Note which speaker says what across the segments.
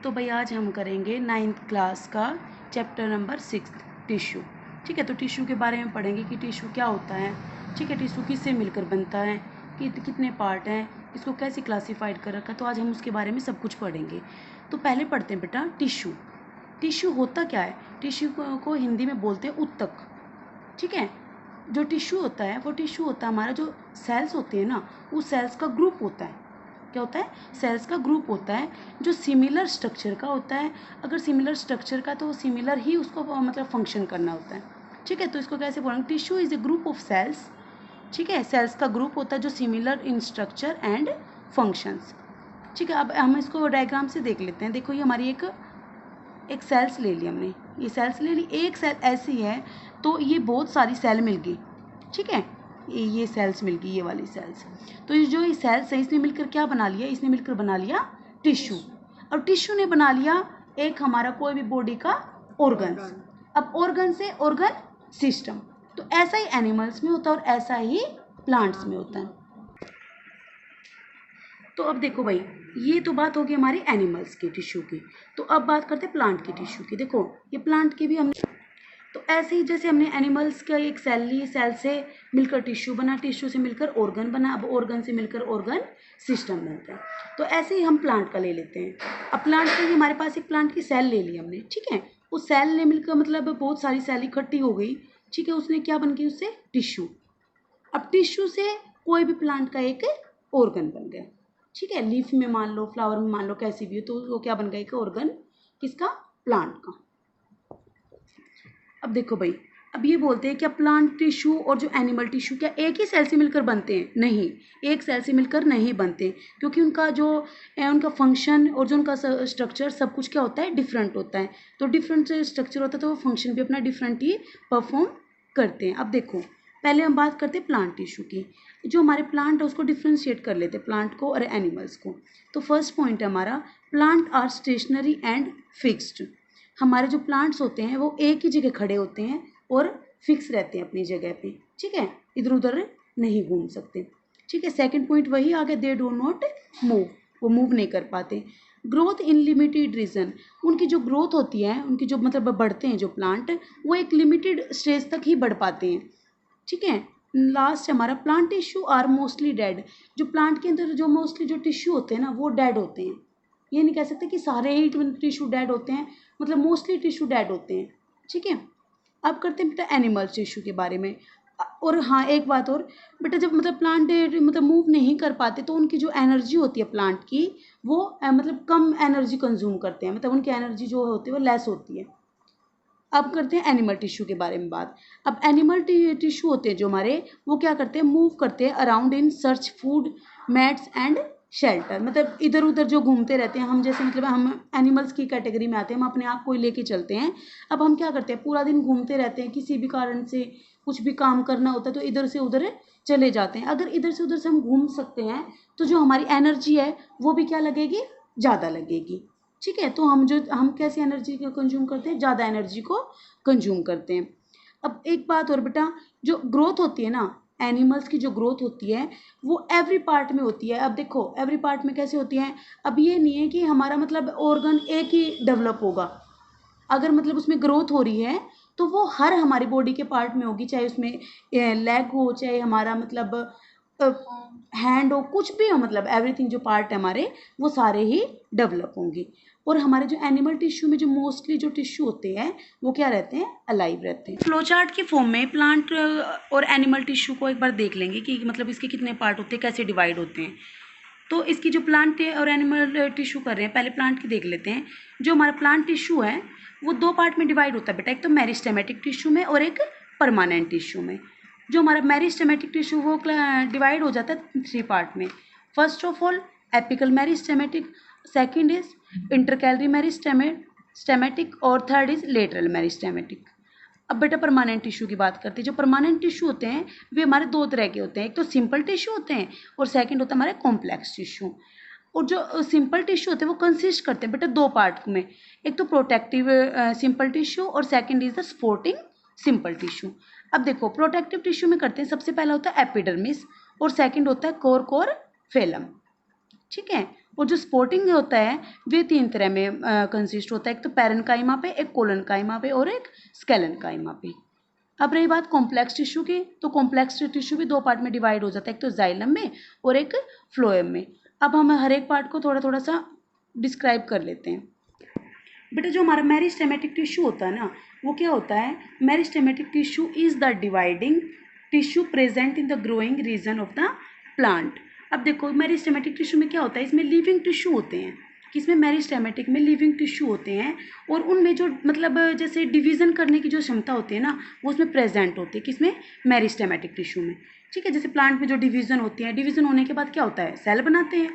Speaker 1: तो भाई आज हम करेंगे 9th क्लास का चैप्टर नंबर 6 टिश्यू। ठीक है, तो टिश्यू के बारे में पढ़ेंगे कि टिश्यू क्या होता है। ठीक है, टिश्यू किससे मिलकर बनता है, कि कितने पार्ट हैं, इसको कैसे क्लासीफाइड कर रखा है, तो आज हम उसके बारे में सब कुछ पढ़ेंगे। तो पहले पढ़ते हैं बेटा टिश्यू। टिश्यू होता क्या है? टिश्यू को हिंदी में बोलते हैं उत्तक। ठीक है, जो टिश्यू होता है वो टिश्यू होता है हमारा, जो सेल्स होते हैं ना, उस सेल्स का ग्रुप होता है। क्या होता है? सेल्स का ग्रुप होता है जो सिमिलर स्ट्रक्चर का होता है। अगर सिमिलर स्ट्रक्चर का तो सिमिलर ही उसको मतलब फंक्शन करना होता है। ठीक है, तो इसको कैसे बोलेंगे? Tissue is a group of cells. ठीक है, सेल्स का ग्रुप होता है जो similar in structure and functions. ठीक है, अब हम इसको डायग्राम से देख लेते हैं। देखो ये हमारी एक सेल्स ले ली हमने, ये सेल्स ले ली। एक सेल ऐसी है तो ये बहुत सारी सेल मिल गई। ठीक है, ये सेल्स मिल गई, ये वाली सेल्स। तो ये जो ये सेल्स है इसने मिलकर क्या बना लिया? इसने मिलकर बना लिया टिश्यू। और टिश्यू ने बना लिया एक हमारा कोई भी बॉडी का ऑर्गन। अब ऑर्गन से ऑर्गन सिस्टम। तो ऐसा ही एनिमल्स में होता है और ऐसा ही प्लांट्स में होता है। तो अब देखो भाई, ये तो बात होगी हमारी एनिमल्स की टिश्यू की। तो अब बात करते हैं प्लांट की टिश्यू की। देखो ये प्लांट की भी हम, तो ऐसे ही जैसे हमने एनिमल्स का एक सेल ली, सेल से मिलकर टिश्यू बना, टिश्यू से मिलकर ऑर्गन बना, अब ऑर्गन से मिलकर ऑर्गन सिस्टम बनता है। तो ऐसे ही हम प्लांट का ले लेते हैं। अब प्लांट का ही हमारे पास एक प्लांट की सेल ले ली हमने। ठीक है, उस सेल ने मिलकर मतलब बहुत सारी सेल इकट्ठी हो गई। ठीक है, उसने क्या बन गई? उससे टिश्यू। अब टिश्यू से कोई भी प्लांट का एक ऑर्गन बन गया। ठीक है, लीफ में मान लो, फ्लावर में मान लो, कैसी भी हो, तो वो क्या बन गया? एक ऑर्गन किसका? प्लांट का। अब देखो भाई, अब ये बोलते हैं क्या प्लांट टिश्यू और जो एनिमल टिश्यू क्या एक ही सेल से मिलकर बनते हैं? नहीं, एक सेल से मिलकर नहीं बनते, क्योंकि उनका जो उनका फंक्शन और जो उनका स्ट्रक्चर सब कुछ क्या होता है? डिफरेंट होता है। तो डिफरेंट स्ट्रक्चर होता है तो वो फंक्शन भी अपना डिफरेंट ही परफॉर्म करते हैं। अब देखो पहले हम बात करते हैं प्लांट टिश्यू की। जो हमारे प्लांट है उसको डिफ्रेंशिएट कर लेते हैं, प्लांट को और एनिमल्स को। तो फर्स्ट पॉइंट है हमारा, plant are stationary and fixed. हमारे जो प्लांट्स होते हैं वो एक ही जगह खड़े होते हैं और फिक्स रहते हैं अपनी जगह पे। ठीक है, इधर उधर नहीं घूम सकते। ठीक है, सेकंड पॉइंट वही आ गया, दे डू नॉट मूव, वो मूव नहीं कर पाते। ग्रोथ इन लिमिटेड रीजन, उनकी जो ग्रोथ होती है, उनकी जो मतलब बढ़ते हैं जो प्लांट, वो एक लिमिटेड स्टेज तक ही बढ़ पाते हैं। ठीक है, लास्ट हमारा plant tissue are mostly dead. जो प्लांट के अंदर जो मोस्टली जो टिश्यू होते हैं ना, वो डेड होते हैं। ये नहीं कह सकते कि सारे ही टिश्यू डेड होते हैं, मतलब मोस्टली टिश्यू डेड होते हैं। ठीक है, अब करते हैं बेटा एनिमल टिश्यू के बारे में। और हाँ, एक बात और बेटा, जब मतलब प्लांट मतलब मूव नहीं कर पाते तो उनकी जो एनर्जी होती है प्लांट की, वो मतलब कम एनर्जी कंज्यूम करते हैं, मतलब उनकी एनर्जी जो होती है वो लेस होती है। अब करते हैं एनिमल टिश्यू के बारे में बात। अब एनिमल टिश्यू होते हैं जो हमारे, वो क्या करते हैं? मूव करते हैं around in search food, mats and shelter. मतलब इधर उधर जो घूमते रहते हैं। हम जैसे मतलब हम एनिमल्स की कैटेगरी में आते हैं, हम अपने आप को ही लेके चलते हैं। अब हम क्या करते हैं? पूरा दिन घूमते रहते हैं, किसी भी कारण से कुछ भी काम करना होता है तो इधर से उधर चले जाते हैं। अगर इधर से उधर से हम घूम सकते हैं तो जो हमारी एनर्जी है वो भी क्या लगेगी? ज़्यादा लगेगी। ठीक है, तो हम कैसी एनर्जी को कंज्यूम करते हैं? ज़्यादा एनर्जी को कंज्यूम करते हैं। अब एक बात और बेटा, जो ग्रोथ होती है ना, एनिमल्स की जो ग्रोथ होती है वो एवरी पार्ट में होती है। अब देखो एवरी पार्ट में कैसे होती है? अब ये नहीं है कि हमारा मतलब ऑर्गन एक ही डेवलप होगा। अगर मतलब उसमें ग्रोथ हो रही है तो वो हर हमारी बॉडी के पार्ट में होगी, चाहे उसमें लेग हो, चाहे हमारा मतलब हैंड हो, कुछ भी हो, मतलब एवरीथिंग जो पार्ट है हमारे वो सारे ही डेवलप होंगे। और हमारे जो एनिमल टिश्यू में जो मोस्टली जो टिश्यू होते हैं वो क्या रहते हैं? अलाइव रहते हैं। फ्लो चार्ट के फॉर्म में प्लांट और एनिमल टिश्यू को एक बार देख लेंगे कि मतलब इसके कितने पार्ट होते हैं, कैसे डिवाइड होते हैं। तो इसकी जो प्लांट और एनिमल टिश्यू कर रहे हैं, पहले प्लांट की देख लेते हैं। जो हमारा प्लांट टिश्यू है वो दो पार्ट में डिवाइड होता है बेटा, एक तो मेरिस्टेमेटिक टिश्यू में और एक परमानेंट टिश्यू में। जो हमारा मेरिस्टेमेटिक टिश्यू वो डिवाइड हो जाता है 3 पार्ट में। First of all apical meristematic, second is intercalary meristematic और थर्ड इज लेटरल मेरिस्टेमेटिक। अब बेटा परमानेंट टिश्यू की बात करते हैं। जो परमानेंट टिश्यू होते हैं वे हमारे दो तरह के होते हैं, एक तो सिंपल टिश्यू होते हैं और सेकंड होता है हमारे कॉम्प्लेक्स टिश्यू। और जो सिंपल टिश्यू होते हैं वो कंसिस्ट करते हैं बेटा दो पार्ट में, एक तो प्रोटेक्टिव सिंपल टिश्यू और second is the supporting simple tissue. अब देखो प्रोटेक्टिव टिश्यू में करते हैं, सबसे पहला होता है एपिडर्मिस और सेकंड होता है कोर फेलम। ठीक है, और जो स्पोर्टिंग होता है वे 3 तरह में कंसिस्ट होता है, एक तो पैरेन्काइमा पे, एक कोलेनकाइमा पे और एक स्केलेनकाइमा पे। अब रही बात कॉम्प्लेक्स टिश्यू की, तो कॉम्प्लेक्स टिश्यू भी 2 पार्ट में डिवाइड हो जाता है, एक तो जाइलम में और एक फ्लोएम में। अब हम हर एक पार्ट को थोड़ा थोड़ा सा डिस्क्राइब कर लेते हैं। बेटा जो हमारा मेरिस्टेमेटिक टिश्यू होता है ना, वो क्या होता है, meristematic tissue is the dividing tissue present in the growing region of the plant. अब देखो मेरिस्टेमेटिक टिश्यू में क्या होता है, इसमें लिविंग टिश्यू होते हैं, किसमें मेरिस्टेमेटिक में लिविंग टिश्यू होते हैं, और उनमें जो मतलब जैसे डिवीज़न करने की जो क्षमता होती है ना, वो उसमें प्रेजेंट होती है, किसमें, मेरिस्टेमेटिक टिश्यू में। ठीक है, जैसे प्लांट में जो डिवीज़न होती है, डिवीज़न होने के बाद क्या होता है, सेल बनाते हैं,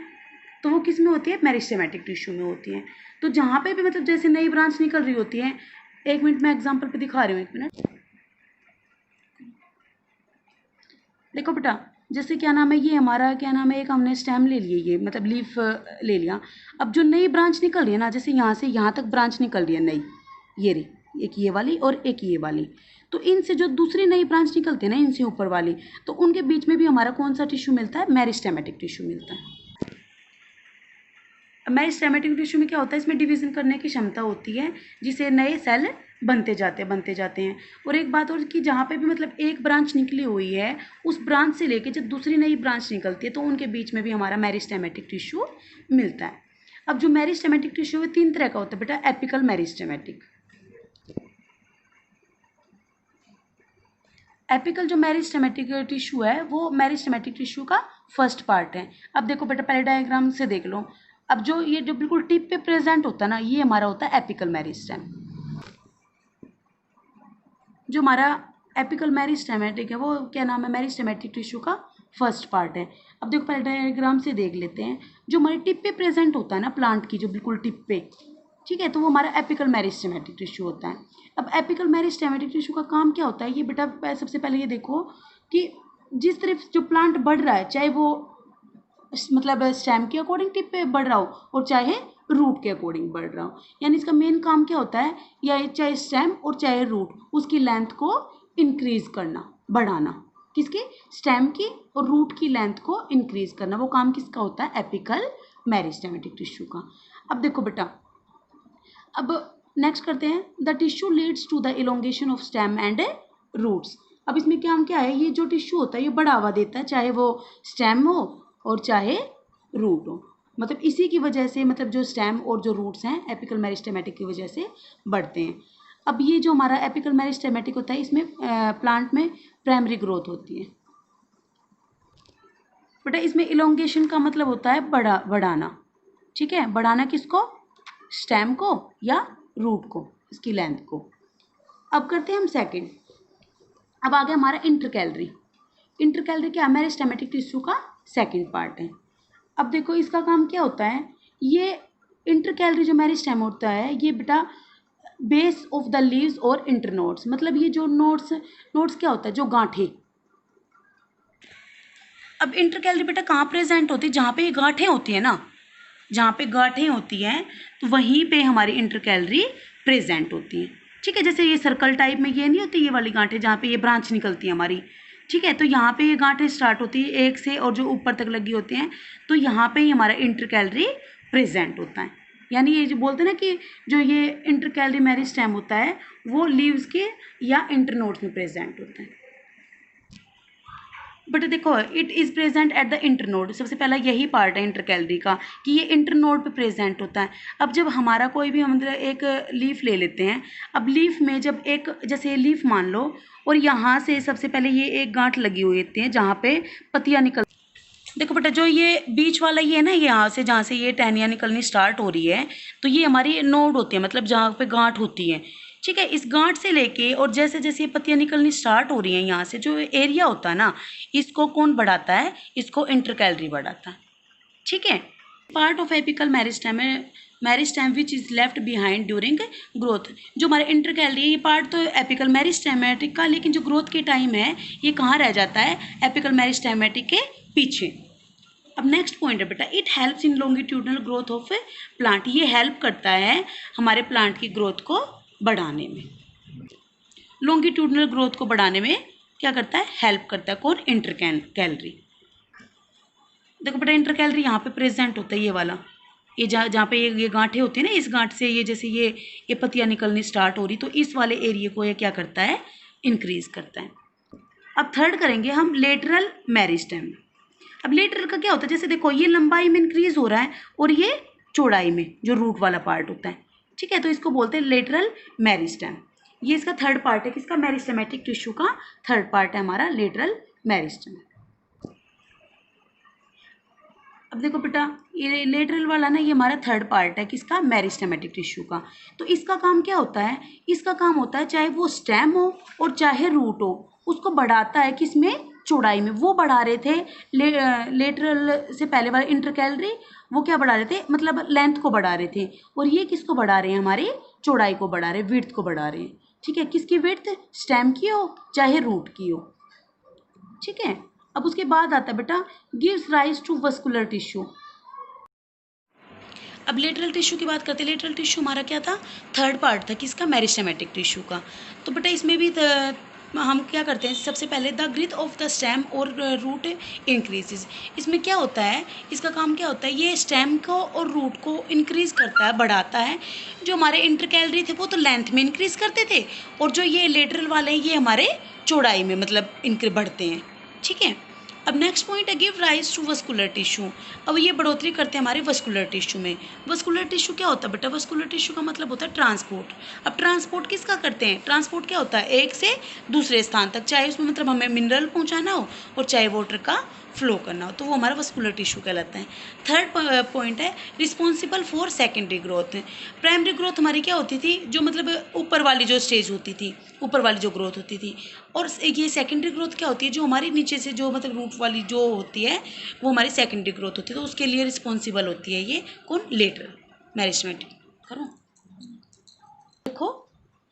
Speaker 1: तो वो किस में होती है, मेरिस्टेमेटिक टिश्यू में होती है। तो जहाँ पे भी मतलब जैसे नई ब्रांच निकल रही होती है, 1 मिनट में एग्जाम्पल पे दिखा रही हूँ, 1 मिनट। देखो बेटा, जैसे क्या नाम है, ये हमारा क्या नाम है, एक हमने स्टेम ले लिए, ये मतलब लीफ ले लिया। अब जो नई ब्रांच निकल रही है ना, जैसे यहाँ से यहाँ तक ब्रांच निकल रही है नई, ये रही, एक ये वाली और एक ये वाली, तो इनसे जो दूसरी नई ब्रांच निकलती है ना, इनसे ऊपर वाली, तो उनके बीच में भी हमारा कौन सा टिश्यू मिलता है, मेरिस्टेमेटिक टिश्यू मिलता है। मेरिस्टेमेटिक टिश्यू में क्या होता है, इसमें डिवीज़न करने की क्षमता होती है, जिसे नए सेल बनते जाते हैं। और एक बात और कि जहाँ पे भी मतलब एक ब्रांच निकली हुई है, उस ब्रांच से लेके जब दूसरी नई ब्रांच निकलती है, तो उनके बीच में भी हमारा मेरिस्टेमेटिक टिश्यू मिलता है। अब जो मेरिस्टेमेटिक टिश्यू है 3 तरह का होता है बेटा, एपिकल मेरिस्टेमेटिक। एपिकल जो मेरिस्टेमेटिक टिश्यू है, वो मेरिस्टेमेटिक टिश्यू का फर्स्ट पार्ट है। अब देखो बेटा, पहले डायग्राम से देख लो। अब जो ये जो बिल्कुल टिप पे प्रेजेंट होता है ना, ये हमारा होता है एपिकल मेरिस्टेम। जो हमारा एपिकल मेरिस्टेमेटिक है, वो क्या नाम है, मेरिस्टेमेटिक टिश्यू का फर्स्ट पार्ट है। अब देखो पहले डायग्राम से देख लेते हैं। जो हमारी टिप पे प्रेजेंट होता है ना, प्लांट की जो बिल्कुल टिप पे, ठीक है, तो वो हमारा एपिकल मेरिस्टेमेटिक टिश्यू होता है। अब एपिकल मेरिस्टेमेटिक टिश्यू का काम क्या होता है, ये बेटा सबसे पहले ये देखो कि जिस तरफ जो प्लांट बढ़ रहा है, चाहे वो मतलब स्टेम के अकॉर्डिंग टिप पे बढ़ रहा हो और चाहे रूट के अकॉर्डिंग बढ़ रहा हो, यानी इसका मेन काम क्या होता है, या चाहे स्टेम और चाहे रूट, उसकी लेंथ को इंक्रीज करना, बढ़ाना, किसकी, स्टेम की और रूट की लेंथ को इंक्रीज करना, वो काम किसका होता है, एपिकल मेरिस्टेमेटिक टिश्यू का। अब देखो बेटा, अब नेक्स्ट करते हैं, the tissue leads to the elongation of stem and roots. अब इसमें क्या है, ये जो टिश्यू होता है ये बढ़ावा देता है, चाहे वो स्टेम हो और चाहे रूट हो, मतलब इसी की वजह से मतलब जो स्टेम और जो रूट्स हैं एपिकल मेरिस्टेमेटिक की वजह से बढ़ते हैं। अब ये जो हमारा एपिकल मेरिस्टेमेटिक होता है, इसमें प्लांट में प्राइमरी ग्रोथ होती है बेटा। इसमें इलोंगेशन का मतलब होता है बढ़ाना, ठीक है, बढ़ाना किसको, स्टेम को या रूट को, इसकी लेंथ को। अब करते हैं हम सेकंड। अब आ गया हमारा इंटरकैलरी। इंटरकैलरी क्या, मेरिस्टेमेटिक टिश्यू का सेकंड पार्ट है। अब देखो इसका काम क्या होता है, ये इंटरकैलरी जो मेरिस्टेम होता है, ये बेटा बेस ऑफ द लीव्स और इंटरनोड्स, मतलब ये जो नोड्स क्या होता है, जो गांठें। अब इंटरकैलरी बेटा कहाँ प्रेजेंट होती है, जहाँ पे ये गांठें होती है ना, जहाँ पे गांठें होती हैं तो वहीं पे हमारी इंटरकैलरी प्रेजेंट होती है। ठीक है, जैसे ये सर्कल टाइप में ये नहीं होती, ये वाली गांठें जहाँ पे ये ब्रांच निकलती है हमारी, ठीक है, तो यहाँ पे ये गांठें स्टार्ट होती है एक से और जो ऊपर तक लगी होती हैं, तो यहाँ पे ही हमारा इंटरकैलरी प्रेजेंट होता है। यानी ये जो बोलते हैं ना कि जो ये इंटरकैलरी मेरिस्टेम होता है वो लीव्स के या इंटरनोड्स में प्रेजेंट होता है। बट देखो it is present at the internode, सबसे पहला यही पार्ट है इंटरकैलरी का कि ये इंटरनोड पे प्रेजेंट होता है। अब जब हमारा कोई भी हम एक लीफ ले लेते हैं, अब लीफ में जब एक जैसे ये लीफ मान लो, और यहाँ से सबसे पहले ये एक गांठ लगी हुई होती है जहाँ पे पत्तियाँ निकल, देखो बेटा जो ये बीच वाला ये है ना, यहाँ से जहाँ से ये टहनियाँ निकलनी स्टार्ट हो रही है, तो ये हमारी नोड होती है, मतलब जहाँ पे गांठ होती है। ठीक है, इस गांठ से लेके और जैसे जैसे ये पत्तियाँ निकलनी स्टार्ट हो रही हैं, यहाँ से जो एरिया होता है ना, इसको कौन बढ़ाता है, इसको इंटरकैलरी बढ़ाता है। ठीक है, part of apical meristem which is left behind during growth. जो हमारे इंटरकैलरी ये पार्ट तो एपिकल मेरिस्टेमेटिक का, लेकिन जो ग्रोथ के टाइम है ये कहाँ रह जाता है, एपिकल मेरिस्टेमेटिक के पीछे। अब नेक्स्ट पॉइंट है बेटा, it helps in longitudinal growth of A plant. ये हेल्प करता है हमारे प्लांट की ग्रोथ को बढ़ाने में, लॉन्गिट्यूडनल ग्रोथ को बढ़ाने में क्या करता है, हेल्प करता है, कौन, इंटरकैलरी। देखो बेटा इंटरकैलरी यहाँ पे प्रेजेंट होता है, ये वाला, ये जहाँ पे ये गांठें होती है ना, इस गांठ से ये जैसे ये पत्तियाँ निकलनी स्टार्ट हो रही, तो इस वाले एरिया को ये क्या करता है, इंक्रीज करता है। अब थर्ड करेंगे हम लेटरल मेरिस्टेम। अब लेटरल का क्या होता है, जैसे देखो ये लंबाई में इंक्रीज हो रहा है और ये चौड़ाई में जो रूट वाला पार्ट होता है, ठीक है, तो इसको बोलते हैं लेटरल मेरिस्टेम। ये इसका थर्ड पार्ट है, किसका, मेरिस्टेमेटिक टिश्यू का थर्ड पार्ट है हमारा लेटरल मेरिस्टेम। अब देखो बेटा ये लेटरल वाला ना, ये हमारा थर्ड पार्ट है किसका, मेरिस्टेमेटिक टिश्यू का। तो इसका काम क्या होता है, इसका काम होता है चाहे वो स्टेम हो और चाहे रूट हो, उसको बढ़ाता है किसमें, चौड़ाई में। वो बढ़ा रहे थे लेटरल से पहले वाले इंटरकैलरी, वो क्या बढ़ा रहे थे, मतलब लेंथ को बढ़ा रहे थे, और ये किसको बढ़ा रहे हैं, हमारी चौड़ाई को बढ़ा रहे हैं, विड्थ को बढ़ा रहे हैं, ठीक है। किसकी विड्थ, स्टेम की हो चाहे रूट की हो, ठीक है। अब उसके बाद आता है बेटा gives rise to vascular tissue. अब लेटरल टिश्यू की बात करते हैं। लेटरल टिश्यू हमारा क्या था, थर्ड पार्ट था किसका, मेरिस्टेमेटिक टिश्यू का। तो बेटा इसमें भी हम क्या करते हैं, सबसे पहले the growth of the stem और रूट इंक्रीजेज। इसमें क्या होता है, इसका काम क्या होता है, ये स्टेम को और रूट को इंक्रीज करता है, बढ़ाता है। जो हमारे इंटरकैलरी थे वो तो लेंथ में इंक्रीज करते थे, और जो ये लेटरल वाले हैं ये हमारे चौड़ाई में मतलब बढ़ते हैं, ठीक है। अब नेक्स्ट पॉइंट है give rise to vascular tissue. अब ये बढ़ोतरी करते हैं हमारे वस्कुलर टिश्यू में। वस्कुलर टिश्यू क्या होता है बेटा, वस्कुलर टिश्यू का मतलब होता है ट्रांसपोर्ट। अब ट्रांसपोर्ट किसका करते हैं, ट्रांसपोर्ट क्या होता है, एक से दूसरे स्थान तक, चाहे उसमें मतलब हमें मिनरल पहुंचाना हो और चाहे वाटर का फ्लो करना हो, तो वो हमारा वस्कुलर टिश्यू कहलाता है। थर्ड पॉइंट है responsible for secondary growth. Primary growth हमारी क्या होती थी, जो मतलब ऊपर वाली जो स्टेज होती थी, ऊपर वाली जो ग्रोथ होती थी, और ये सेकेंडरी ग्रोथ क्या होती है, जो हमारी नीचे से जो मतलब रूट वाली जो होती है वो हमारी सेकेंडरी ग्रोथ होती है, तो उसके लिए रिस्पॉन्सिबल होती है ये कौन, लेटरल मेरिस्टेमेटिक। करो देखो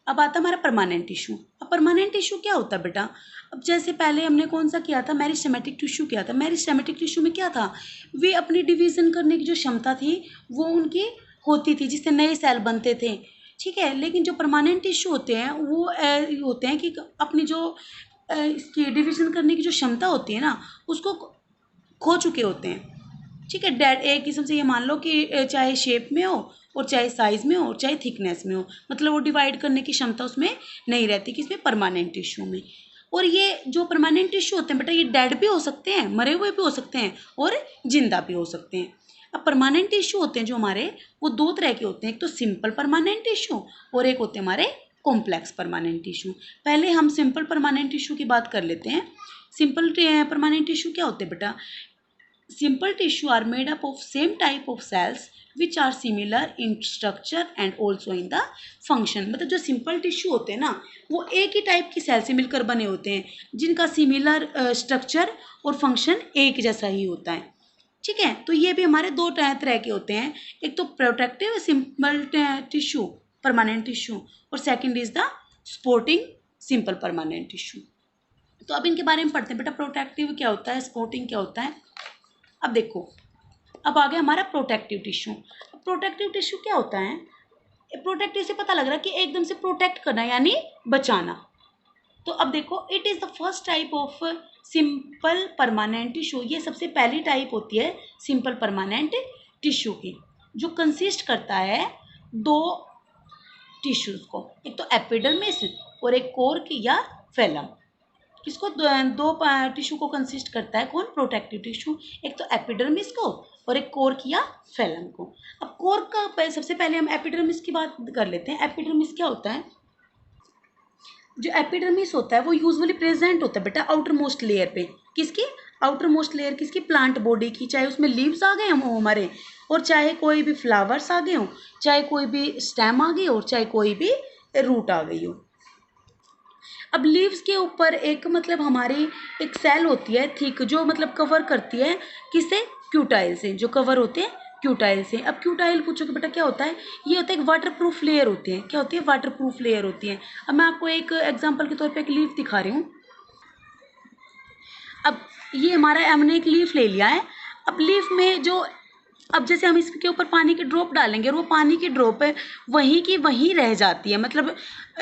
Speaker 1: अब आता हमारा परमानेंट टिश्यू। अब परमानेंट टिश्यू क्या होता है बेटा, अब जैसे पहले हमने कौन सा किया था, मेरिस्टेमेटिक टिश्यू किया था। मेरिस्टेमेटिक टिश्यू में क्या था, वे अपनी डिवीज़न करने की जो क्षमता थी वो उनकी होती थी, जिससे नए सेल बनते थे, ठीक है। लेकिन जो परमानेंट टिश्यू होते हैं वो होते हैं कि अपनी जो इसकी डिवीज़न करने की जो क्षमता होती है ना, उसको खो चुके होते हैं, ठीक है। डेड एक किस्म से ये मान लो कि चाहे शेप में हो और चाहे साइज़ में हो और चाहे थिकनेस में हो, मतलब वो डिवाइड करने की क्षमता उसमें नहीं रहती, किसमें, परमानेंट टिश्यू में। और ये जो परमानेंट टिश्यू होते हैं बेटा, ये डेड भी हो सकते हैं, मरे हुए भी हो सकते हैं और जिंदा भी हो सकते हैं। अब परमानेंट टिश्यू होते हैं जो हमारे, वो दो तरह के होते हैं, एक तो सिंपल परमानेंट टिश्यू और एक होते हैं हमारे कॉम्प्लेक्स परमानेंट टिश्यू। पहले हम सिंपल परमानेंट टिश्यू की बात कर लेते हैं। सिंपल परमानेंट टिश्यू क्या होते हैं बेटा, simple tissue are made up of same type of cells which are similar in structure and also in the function। मतलब जो सिंपल टिश्यू होते हैं ना, वो एक ही टाइप की सेल से मिलकर बने होते हैं, जिनका सिमिलर स्ट्रक्चर और फंक्शन एक जैसा ही होता है, ठीक है। तो ये भी हमारे दो तरह के होते हैं, एक तो protective simple tissue permanent tissue, और second is the supporting simple permanent tissue. तो अब इनके बारे में पढ़ते हैं बेटा, प्रोटेक्टिव क्या होता है, सपोर्टिंग क्या होता है। अब देखो अब आ गया हमारा प्रोटेक्टिव टिश्यू। प्रोटेक्टिव टिश्यू क्या होता है, प्रोटेक्टिव से पता लग रहा है कि एकदम से प्रोटेक्ट करना यानी बचाना। तो अब देखो it is the first type of simple permanent tissue. ये सबसे पहली टाइप होती है सिंपल परमानेंट टिश्यू की, जो कंसिस्ट करता है दो टिश्यूज़ को, एक तो एपिडर्मिस और एक कोर की या फेलम। किसको, दो टिश्यू को कंसिस्ट करता है कौन, प्रोटेक्टिव टिश्यू, एक तो एपिडर्मिस को और एक कोर की या फेलम को। अब कोर का सबसे पहले हम एपिडर्मिस की बात कर लेते हैं। एपिडर्मिस क्या होता है, जो एपिडर्मिस होता है वो यूजुअली प्रेजेंट होता है बेटा आउटर मोस्ट लेयर पे, किसकी, आउटर मोस्ट लेयर किसकी, प्लांट बॉडी की, चाहे उसमें लीव्स आ गए हों हमारे, और चाहे कोई भी फ्लावर्स आ गए हों, चाहे कोई भी स्टेम आ गई हो, चाहे कोई भी रूट आ गई हो। अब लीव्स के ऊपर एक मतलब हमारी एक सेल होती है थिक, जो मतलब कवर करती है किससे, क्यूटाइल से, जो कवर होते हैं क्यूटाइल से। अब क्यूटाइल पूछोगे बेटा क्या होता है, ये होता है एक वाटर प्रूफ लेयर होती है, क्या होती है, वाटर प्रूफ लेयर होती है। अब मैं आपको एक एग्जांपल के तौर पे एक लीफ दिखा रही हूँ। अब ये हमारा हमने एक लीफ ले लिया है। अब लीफ में जो, अब जैसे हम इसके ऊपर पानी की ड्रॉप डालेंगे और वो पानी की ड्रॉप है वहीं की वहीं रह जाती है, मतलब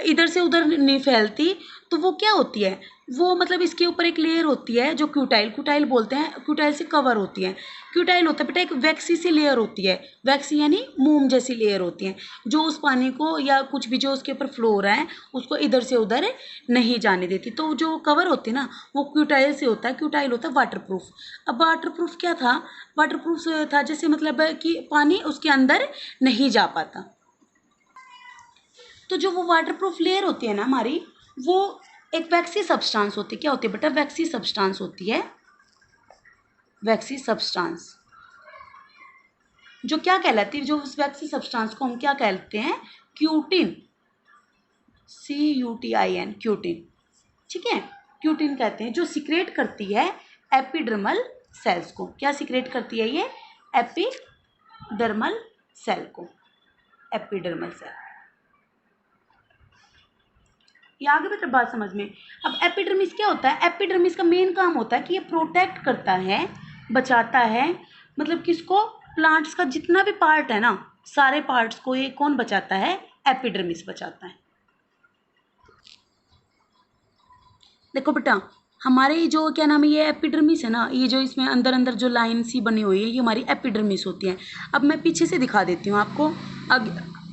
Speaker 1: इधर से उधर नहीं फैलती, तो वो क्या होती है, वो मतलब इसके ऊपर एक लेयर होती है जो क्यूटाइल बोलते हैं, क्यूटाइल से कवर होती है। क्यूटाइल होता है बेटा एक वैक्सी सी लेयर होती है, वैक्सी यानी मोम जैसी लेयर होती है, जो उस पानी को या कुछ भी जो उसके ऊपर फ्लो हो रहा है उसको इधर से उधर नहीं जाने देती। तो जो कवर होती है ना वो क्यूटाइल से होता है, क्यूटाइल होता है वाटरप्रूफ। अब वाटरप्रूफ क्या था, वाटरप्रूफ था जैसे मतलब कि पानी उसके अंदर नहीं जा पाता। तो जो वो वाटरप्रूफ लेयर होती है ना हमारी, वो एक वैक्सी सब्सटेंस होती है। क्या होती है बेटा, वैक्सी सब्सटेंस होती है, वैक्सी सब्सटेंस जो क्या कहलाती है, जो उस वैक्सी सब्सटेंस को हम क्या कहते हैं, क्यूटिन, CUTIN, क्यूटिन। ठीक है, क्यूटिन कहते हैं, जो सिक्रेट करती है एपिडर्मल सेल्स को। क्या सिक्रेट करती है ये, एपिडर्मल सेल को, एपिडर्मल सेल। ये आगे बेटा बात समझ में। अब एपिडर्मिस क्या होता है, एपिडर्मिस का मेन काम होता है कि ये प्रोटेक्ट करता है, बचाता है, मतलब किसको, प्लांट्स का जितना भी पार्ट है ना, सारे पार्ट्स को ये कौन बचाता है, एपिडर्मिस बचाता है। देखो बेटा हमारे जो क्या नाम है, ये एपिडर्मिस है ना, ये जो इसमें अंदर अंदर जो लाइन सी बनी हुई है ये हमारी एपिडर्मिस होती है। अब मैं पीछे से दिखा देती हूँ आपको,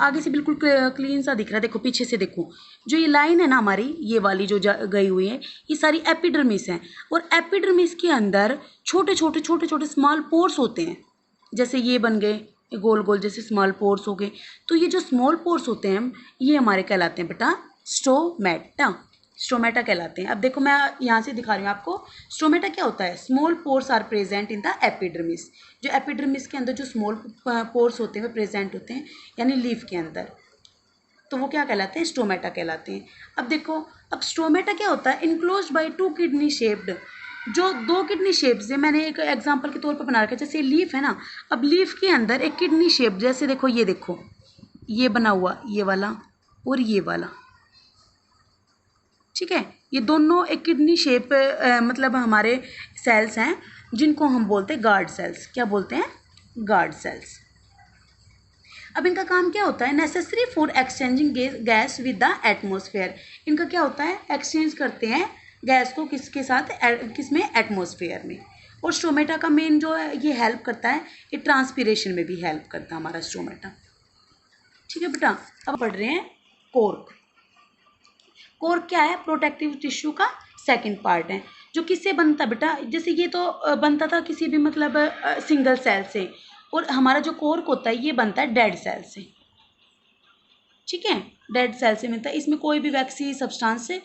Speaker 1: आगे से बिल्कुल क्लीन सा दिख रहा है। देखो पीछे से देखो, जो ये लाइन है ना हमारी, ये वाली जो गई हुई है, ये सारी एपिडर्मिस है। और एपिडर्मिस के अंदर छोटे छोटे स्मॉल पोर्स होते हैं, जैसे ये बन गए गोल गोल जैसे स्मॉल पोर्स हो गए। तो ये जो स्मॉल पोर्स होते हैं ये हमारे कहलाते हैं बेटा स्टोमेटा, स्टोमेटा कहलाते हैं। अब देखो मैं यहाँ से दिखा रही हूँ आपको, स्टोमेटा क्या होता है, small pores are present in the epidermis. जो एपिडर्मिस के अंदर जो स्मॉल पोर्स होते हैं वो प्रेजेंट होते हैं, यानी लीफ के अंदर, तो वो क्या कहलाते हैं, स्टोमेटा कहलाते हैं। अब देखो, अब स्टोमेटा क्या होता है, इनक्लोज्ड बाय 2 किडनी शेप्ड, जो 2 किडनी शेप से मैंने एक एग्जांपल के तौर पर बना रखा है। जैसे लीफ है ना, अब लीफ के अंदर एक किडनी शेप, जैसे देखो ये बना हुआ, ये वाला और ये वाला, ठीक है, ये दोनों एक किडनी शेप मतलब हमारे सेल्स हैं, जिनको हम बोलते हैं गार्ड सेल्स। क्या बोलते हैं, गार्ड सेल्स। अब इनका काम क्या होता है, necessary for exchanging gas with the atmosphere. इनका क्या होता है, एक्सचेंज करते हैं गैस को किसके साथ, किसमें, एटमोसफेयर में। और स्टोमेटा का मेन जो है ये हेल्प करता है, ये ट्रांसपीरेशन में भी हेल्प करता है हमारा स्टोमेटा। ठीक है बेटा, अब पढ़ रहे हैं कोर्क। कोर्क क्या है, प्रोटेक्टिव टिश्यू का सेकंड पार्ट है, जो किससे बनता है बेटा, जैसे ये तो बनता था किसी भी मतलब सिंगल सेल से, और हमारा जो कोर्क होता है ये बनता है डेड सेल से। ठीक है, डेड सेल से मिलता है। इसमें कोई भी वैक्सी सब्सटेंस से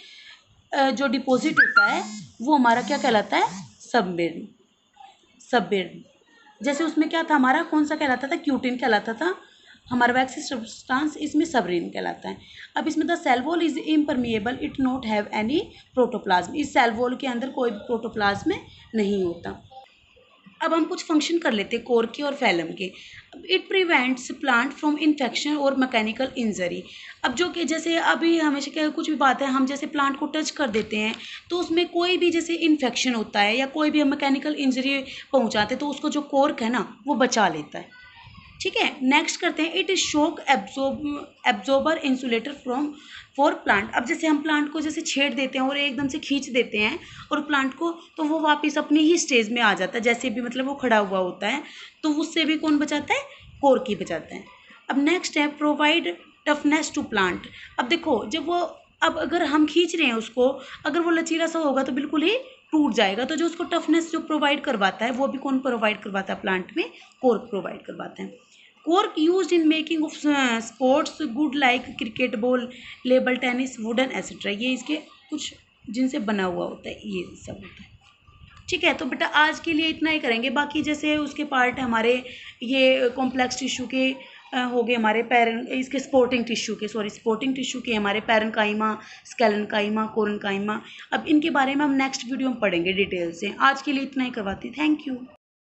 Speaker 1: जो डिपॉजिट होता है वो हमारा क्या कहलाता है, सबमेरिन, सबमेरिन। जैसे उसमें क्या था हमारा, कौन सा कहलाता था, क्यूटिन कहलाता था हमारा वैक्सी सब्सटेंस, इसमें सबरीन कहलाता है। अब इसमें the cell wall is impermeable, it not have any protoplasm. इस सेल वॉल के अंदर कोई भी प्रोटोप्लाज्म नहीं होता। अब हम कुछ फंक्शन कर लेते हैं कोर के और फैलम के। It prevents plant from infection और मैकेनिकल इंजरी। अब जो कि जैसे अभी हमेशा क्या कुछ भी बात है, हम जैसे प्लांट को टच कर देते हैं तो उसमें कोई भी जैसे इन्फेक्शन होता है या कोई भी हम मैकेनिकल इंजरी पहुंचाते हैं तो उसको जो कोर्क है ना वो बचा लेता है। ठीक है, नेक्स्ट करते हैं, it is shock absorber insulator from for plant. अब जैसे हम प्लांट को जैसे छेड़ देते हैं और एकदम से खींच देते हैं और प्लांट को, तो वो वापस अपनी ही स्टेज में आ जाता है, जैसे भी मतलब वो खड़ा हुआ होता है, तो उससे भी कौन बचाता है, कोर्क ही बचाता है। अब नेक्स्ट है प्रोवाइड टफनेस टू प्लांट। अब देखो जब वो, अब अगर हम खींच रहे हैं उसको, अगर वो लचीला सा होगा तो बिल्कुल ही टूट जाएगा, तो जो उसको टफनेस जो प्रोवाइड करवाता है वो भी कौन प्रोवाइड करवाता है, प्लांट में कोर्क प्रोवाइड करवाते हैं। Cork used in making of sports good like cricket ball, label tennis, wooden etcetera. ये इसके कुछ जिनसे बना हुआ होता है, ये सब होता है। ठीक है, तो बेटा आज के लिए इतना ही करेंगे। बाकी जैसे उसके पार्ट हमारे ये कॉम्प्लेक्स टिश्यू के हो गए, हमारे पैरन, इसके स्पोर्टिंग टिश्यू के हमारे पैरेन्काइमा, स्केलेन्काइमा, कोरेन्काइमा। अब इनके बारे में हम नेक्स्ट वीडियो में पढ़ेंगे डिटेल से। आज के लिए इतना ही करवाती। Thank you.